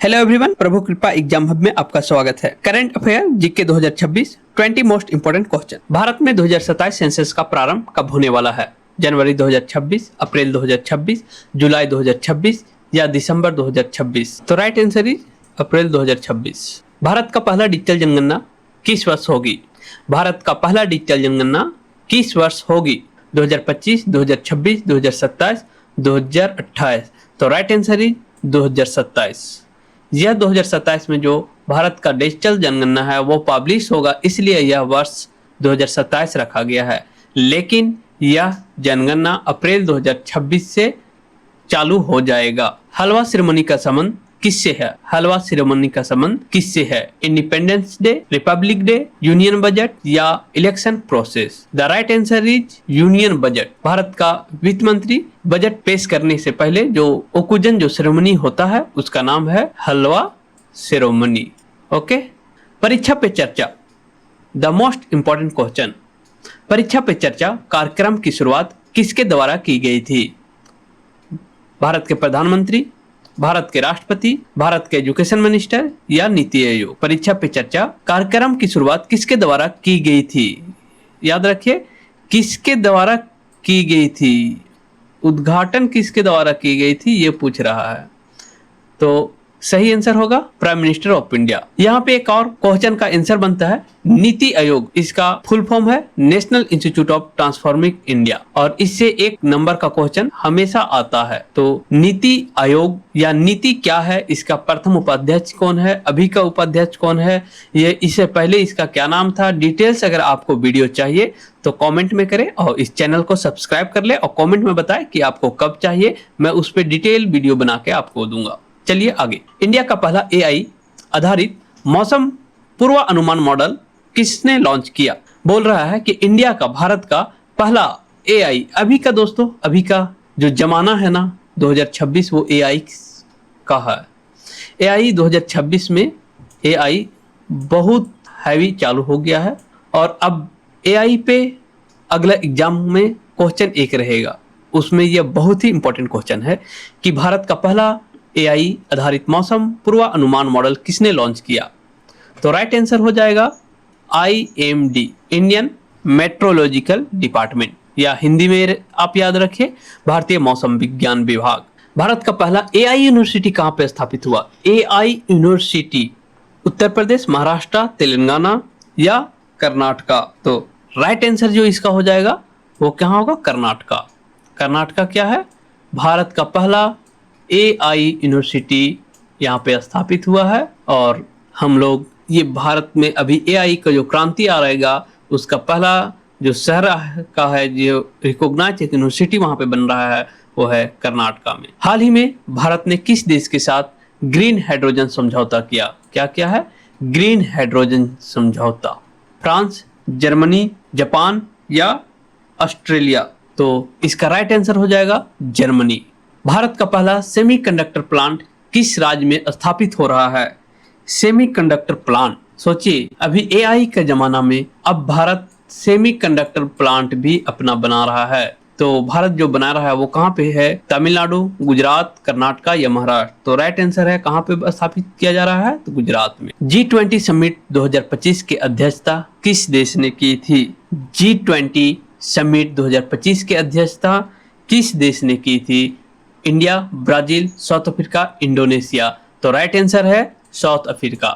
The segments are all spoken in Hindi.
हेलो एवरीवन, प्रभु कृपा एग्जाम हब में आपका स्वागत है। Current affair GK 2026 20 most important question. Bharat में 2027 सेंसस का प्रारंभ कब होने वाला है? जनवरी 2026, अप्रैल 2026, जुलाई 2026 या दिसंबर 2026? तो राइट आंसर इज अप्रैल 2026। भारत का पहला डिजिटल जनगणना किस वर्ष होगी? भारत का पहला डिजिटल जनगणना किस वर्ष होगी? 2025, 2026, 2027, 2028? तो राइट आंसर इज 2027। यह 2027 में जो भारत का डिजिटल जनगणना है वो पब्लिश होगा, इसलिए यह वर्ष 2027 रखा गया है। लेकिन यह जनगणना अप्रैल 2026 से चालू हो जाएगा। हलवा सेरेमनी का संबंध किससे है? हलवा सेरेमनी का संबंध किससे है? Independence day, republic day, union budget या election process? The right answer is union budget. Bharat का वित्त मंत्री बजट पेश करने से पहले जो ओकुजन जो सेरेमनी होता है उसका नाम है हलवा सेरेमनी। ओके। परीक्षा पे चर्चा, द मोस्ट इंपॉर्टेंट क्वेश्चन। परीक्षा पे चर्चा कार्यक्रम की शुरुआत किसके द्वारा की गई थी? भारत के प्रधानमंत्री, भारत के राष्ट्रपति, भारत के एजुकेशन मिनिस्टर या नीति आयोग? परीक्षा पे चर्चा कार्यक्रम की शुरुआत किसके द्वारा की गई थी? याद रखिए, किसके द्वारा की गई थी? उद्घाटन किसके द्वारा की गई थी ये पूछ रहा है। तो सही आंसर होगा प्राइम मिनिस्टर ऑफ इंडिया। यहाँ पे एक और क्वेश्चन का आंसर बनता है नीति आयोग। इसका फुल फॉर्म है national institute of transforming India, और इससे एक नंबर का क्वेश्चन हमेशा आता है। तो नीति आयोग या नीति क्या है, इसका प्रथम उपाध्यक्ष कौन है, अभी का उपाध्यक्ष कौन है, ये इससे पहले इसका क्या नाम था? डिटेल्स अगर आपको वीडियो चाहिए तो कमेंट में करें और इस चैनल को सब्सक्राइब कर ले और कमेंट में बताएं कि आपको कब चाहिए। मैं उस पर डिटेल वीडियो बना के आपको दूंगा। चलिए आगे। इंडिया का पहला एआई आधारित मौसम पूर्वानुमान मॉडल किसने लॉन्च किया? बोल रहा है कि इंडिया का, भारत का पहला एआई, अभी का दोस्तों, अभी का जो जमाना है ना 2026, वो एआई का है। एआई 2026 में एआई बहुत हैवी चालू हो गया है और अब एआई पे अगला एग्जाम में क्वेश्चन एक रहेगा। उसमें यह बहुत ही इंपॉर्टेंट क्वेश्चन है कि भारत का पहला एआई आधारित मौसम पूर्वानुमान मॉडल किसने लॉन्च किया? तो राइट आंसर हो जाएगा आईएमडी, इंडियन मेट्रोलॉजिकल डिपार्टमेंट, या हिंदी में आप याद रखिए भारतीय मौसम विज्ञान विभाग। भारत का पहला एआई यूनिवर्सिटी कहां पे स्थापित हुआ? एआई यूनिवर्सिटी उत्तर प्रदेश, महाराष्ट्र, तेलंगाना या कर्नाटका? तो राइट आंसर जो इसका हो जाएगा वो कहां होगा? कर्नाटका। कर्नाटका क्या है? भारत का पहला एआई यूनिवर्सिटी यहाँ पे स्थापित हुआ है। और हम लोग ये भारत में अभी एआई का जो क्रांति आ रहेगा उसका पहला जो शहर का है, जो रिकॉग्नाइज एक यूनिवर्सिटी वहाँ पे बन रहा है, वो है कर्नाटका में। हाल ही में भारत ने किस देश के साथ ग्रीन हाइड्रोजन समझौता किया? क्या क्या है? ग्रीन हाइड्रोजन समझौता। फ्रांस, जर्मनी, जापान या ऑस्ट्रेलिया? तो इसका राइट आंसर हो जाएगा जर्मनी। भारत का पहला सेमीकंडक्टर प्लांट किस राज्य में स्थापित हो रहा है? सेमीकंडक्टर प्लांट, सोचिए अभी एआई के जमाना में अब भारत सेमीकंडक्टर प्लांट भी अपना बना रहा है। तो भारत जो बना रहा है वो कहाँ पे है? तमिलनाडु, गुजरात, कर्नाटका या महाराष्ट्र? तो राइट आंसर है कहाँ पे स्थापित किया जा रहा है? तो गुजरात में। G20 समिट 2025 की अध्यक्षता किस देश ने की थी? G20 समिट 2025 की अध्यक्षता किस देश ने की थी? India, Brazil, south Africa, Indonesia? तो राइट आंसर है साउथ अफ्रीका।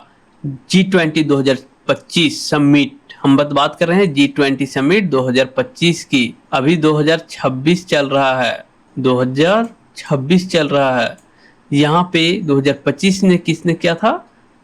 G20 2025 समिट, हम बात कर रहे हैं G20 समिट 2025 की। अभी 2026 चल रहा है, 2026 चल रहा है। यहाँ पे 2025 में किसने किया था?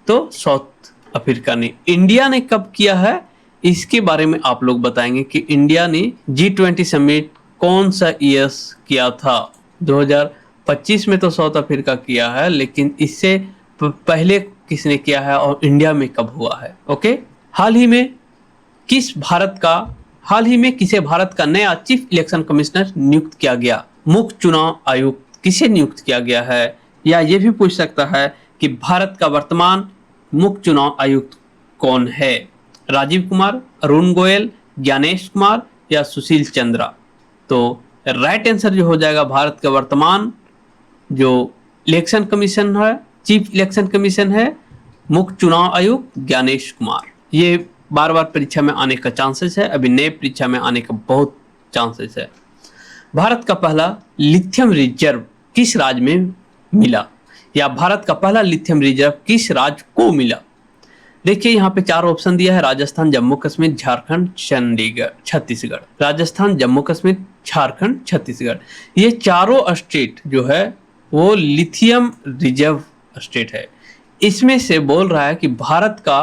तो साउथ अफ्रीका ने। इंडिया ने कब किया है इसके बारे में आप लोग बताएंगे कि इंडिया ने G20 समिट कौन सा ईयर किया था? 2025 में तो साउथ अफ्रीका किया है, लेकिन इससे पहले किसने किया है और इंडिया में कब हुआ है? ओके। हाल ही में किसे भारत का नया चीफ इलेक्शन कमिश्नर नियुक्त किया गया? मुख्य चुनाव आयुक्त किसे नियुक्त किया गया है? या ये भी पूछ सकता है कि भारत का वर्तमान मुख्य चुनाव आयुक्त कौन है? राजीव कुमार, अरुण गोयल, ज्ञानेश कुमार या सुशील चंद्रा? तो राइट आंसर जो हो जाएगा भारत का वर्तमान जो इलेक्शन कमीशन है चीफ इलेक्शन कमीशन है मुख्य चुनाव आयुक्त ज्ञानेश कुमार। ये बार बार परीक्षा में आने का चांसेस है, अभी नए परीक्षा में आने का बहुत चांसेस है। भारत का पहला लिथियम रिजर्व किस राज्य में मिला, या भारत का पहला लिथियम रिजर्व किस राज्य को मिला? देखिए यहाँ पे 4 ऑप्शन दिया है, राजस्थान, जम्मू कश्मीर, झारखंड, चंडीगढ़, छत्तीसगढ़। राजस्थान, जम्मू कश्मीर, झारखंड, छत्तीसगढ़, ये चारों स्टेट जो है वो लिथियम रिजर्व स्टेट है। इसमें से बोल रहा है कि भारत का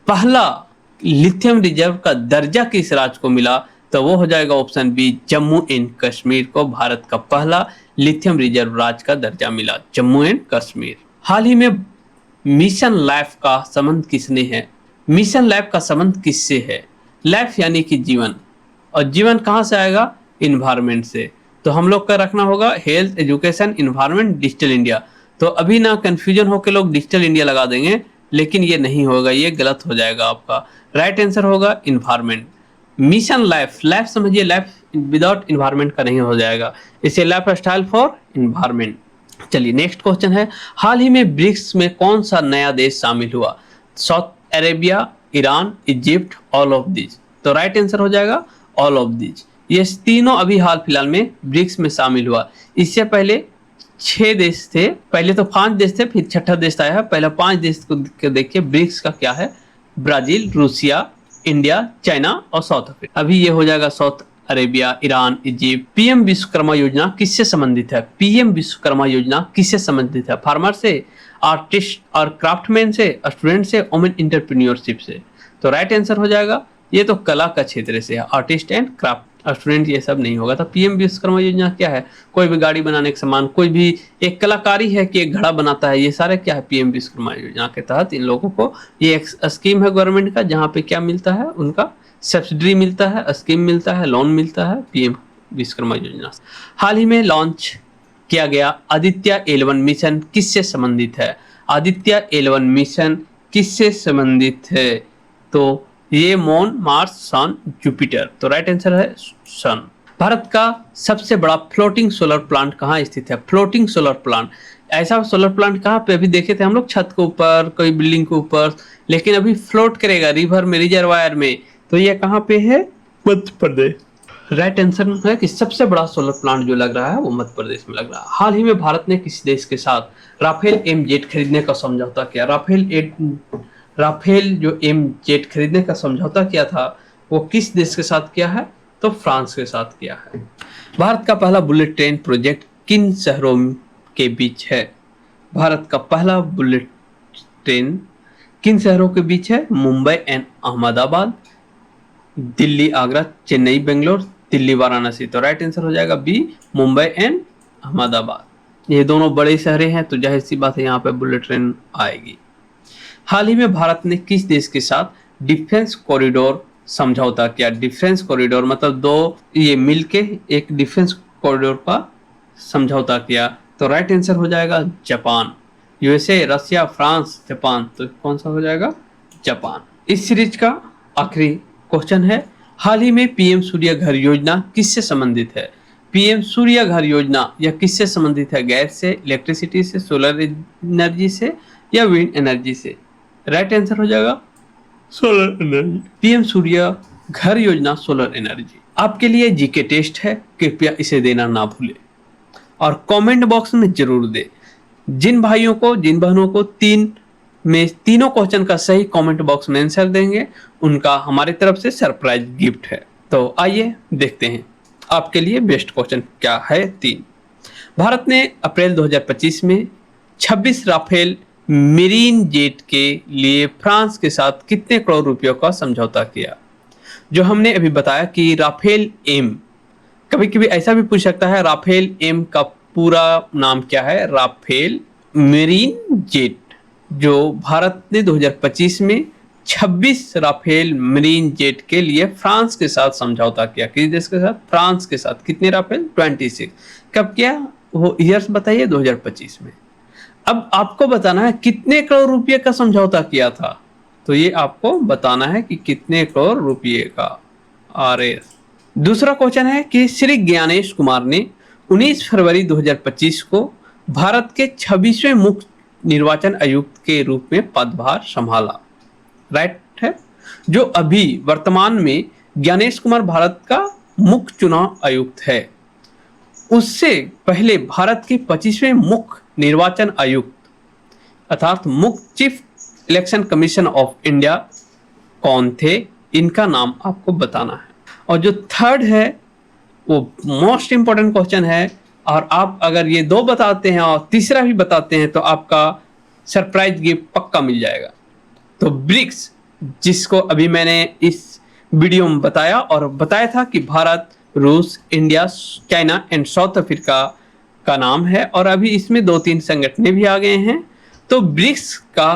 पहला लिथियम रिजर्व का दर्जा किस राज्य को मिला, तो वो हो जाएगा option b, Jammu and Kashmir को भारत का पहला लिथियम रिजर्व राज्य का दर्जा मिला, जम्मू एंड कश्मीर। हाल ही में मिशन लाइफ का संबंध किसने है? मिशन लाइफ का संबंध किससे है? लाइफ यानी कि जीवन, और जीवन कहाँ से आएगा? इन्वायरमेंट से। तो हम लोग का रखना होगा health, education, environment, digital India. तो अभी ना कंफ्यूजन हो के लोग डिजिटल इंडिया लगा देंगे, लेकिन ये नहीं होगा, ये गलत हो जाएगा आपका। राइट आंसर होगा इन्वायरमेंट। मिशन लाइफ, लाइफ समझिए, लाइफ विदाउट इन्वायरमेंट का नहीं हो जाएगा, इसे लाइफ स्टाइल फॉर इन्वायरमेंट। चलिए नेक्स्ट क्वेश्चन है, हाल ही में ब्रिक्स में कौन सा नया देश शामिल हुआ? South Arabia, Iran, Egypt, all of this. तो राइट आंसर हो जाएगा ऑल ऑफ दिस। ये तीनों अभी हाल फिलहाल में ब्रिक्स में शामिल हुआ। इससे पहले 6 देश थे, पहले तो 5 देश थे, फिर छठा देश आया है। पहले 5 देश को देखिए ब्रिक्स का क्या है, ब्राजील, रूसिया, इंडिया, चाइना और साउथ अफ्रीका। अभी ये हो जाएगा south Arabia, Iran, Egypt. PM Vishwakarma योजना किससे संबंधित है? पीएम विश्वकर्मा योजना किससे संबंधित है? फार्मर से, आर्टिस्ट और क्राफ्टमैन से, स्टूडेंट से, वुमेन एंटरप्रेन्योरशिप से। तो राइट आंसर हो जाएगा, ये तो कला का क्षेत्र से है, आर्टिस्ट एंड क्राफ्ट, स्टूडेंट ये सब नहीं होगा। तो पीएम विश्वकर्मा योजना क्या है? कोई भी गाड़ी बनाने का सामान, कोई भी एक कलाकारी है कि एक घड़ा बनाता है, ये सारे क्या है? पीएम विश्वकर्मा योजना के तहत इन लोगों को ये एक स्कीम है गवर्नमेंट का, जहाँ पे क्या मिलता है, उनका सब्सिडी मिलता है, स्कीम मिलता है, लोन मिलता है पीएम विश्वकर्मा योजना। हाल ही में लॉन्च किया गया आदित्य L1 मिशन किससे संबंधित है? आदित्य L1 मिशन किससे संबंधित है? तो ये मून, मार्स, सन, जुपिटर। तो राइट आंसर है सन। भारत का सबसे बड़ा फ्लोटिंग सोलर प्लांट कहाँ स्थित है? फ्लोटिंग सोलर प्लांट, ऐसा सोलर प्लांट कहाँ पे? अभी देखे थे हम लोग छत के ऊपर, कोई बिल्डिंग के ऊपर, लेकिन अभी फ्लोट करेगा रिवर में, रिजर्वायर में। तो ये कहाँ पे है? मध्य प्रदेश। राइट आंसर है कि सबसे बड़ा सोलर प्लांट जो लग रहा है वो मध्य प्रदेश में लग रहा है। हाल ही में भारत ने किस देश के साथ राफेल एमजेट खरीदने का समझौता किया? राफेल जो एमजेट खरीदने का समझौता किया था वो किस देश के साथ किया है? तो फ्रांस के साथ किया है। भारत का पहला बुलेट ट्रेन प्रोजेक्ट किन शहरों के बीच है? भारत का पहला बुलेट ट्रेन किन शहरों के बीच है? मुंबई एंड अहमदाबाद, दिल्ली आगरा, चेन्नई बेंगलोर, दिल्ली वाराणसी। तो राइट आंसर हो जाएगा बी, मुंबई एंड अहमदाबाद। ये दोनों बड़े शहरें हैं, तो जाहिर सी बात है यहाँ पे बुलेट ट्रेन आएगी। हाल ही में भारत ने किस देश के साथ डिफेंस कॉरिडोर समझौता किया? डिफेंस कॉरिडोर मतलब 2 ये मिलके एक डिफेंस कॉरिडोर का समझौता किया। तो राइट आंसर हो जाएगा Japan. USA, Russia, France, Japan. तो कौन सा हो जाएगा? जापान। इस सीरीज का आखिरी क्वेश्चन है, हाल ही में पीएम सूर्य घर योजना किससे संबंधित है? पीएम सूर्य घर योजना यह किससे संबंधित है? गैस से, इलेक्ट्रिसिटी से, सोलर एनर्जी से या विंड एनर्जी से? राइट आंसर हो जाएगा सोलर एनर्जी। पीएम सूर्य घर योजना सोलर एनर्जी। आपके लिए जीके टेस्ट है, कृपया इसे देना ना भूले और कमेंट बॉक्स में जरूर दे। जिन भाइयों को, जिन बहनों को तीनों क्वेश्चन का सही कमेंट बॉक्स में आंसर देंगे, उनका हमारी तरफ से सरप्राइज गिफ्ट है। तो आइए देखते हैं आपके लिए बेस्ट क्वेश्चन क्या है। 3, भारत ने अप्रैल 2025 में 26 राफेल मेरीन जेट के लिए फ्रांस के साथ कितने करोड़ रुपयों का समझौता किया? जो हमने अभी बताया कि राफेल एम, कभी कभी ऐसा भी पूछ सकता है राफेल एम का पूरा नाम क्या है? Rafale marine jet. जो भारत ने 2025 में 26 राफेल मरीन जेट के लिए फ्रांस के साथ समझौता किया। किस देश के साथ? फ्रांस के साथ। कितने राफेल? 26। कब किया? वो ईयर्स बताइए। 2025 में। अब आपको बताना है कितने करोड़ रुपए का समझौता किया था, तो ये आपको बताना है कि कितने करोड़ रुपए का। RS। दूसरा क्वेश्चन है कि श्री ज्ञानेश कुमार ने 19 फरवरी 2025 को भारत के 26वें मुख्य निर्वाचन आयुक्त के रूप में पदभार संभाला। राइट है। जो अभी वर्तमान में ज्ञानेश कुमार भारत का मुख्य चुनाव आयुक्त है, उससे पहले भारत के 25वें मुख्य निर्वाचन आयुक्त अर्थात मुख्य chief election commission of India कौन थे, इनका नाम आपको बताना है। और जो थर्ड है वो मोस्ट इंपॉर्टेंट क्वेश्चन है, और आप अगर ये दो बताते हैं और तीसरा भी बताते हैं तो आपका सरप्राइज गिफ्ट पक्का मिल जाएगा। तो ब्रिक्स, जिसको अभी मैंने इस वीडियो में बताया और बताया था कि भारत, रूस, India, China and south Africa का नाम है, और अभी इसमें 2-3 संगठनें भी आ गए हैं। तो ब्रिक्स का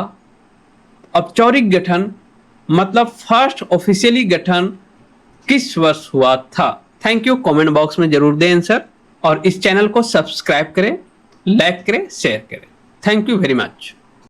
औपचारिक गठन मतलब फर्स्ट ऑफिशियली गठन किस वर्ष हुआ था? Thank you. कमेंट बॉक्स में जरूर दें आंसर, और इस चैनल को सब्सक्राइब करें, लाइक करें, शेयर करें। Thank you very much.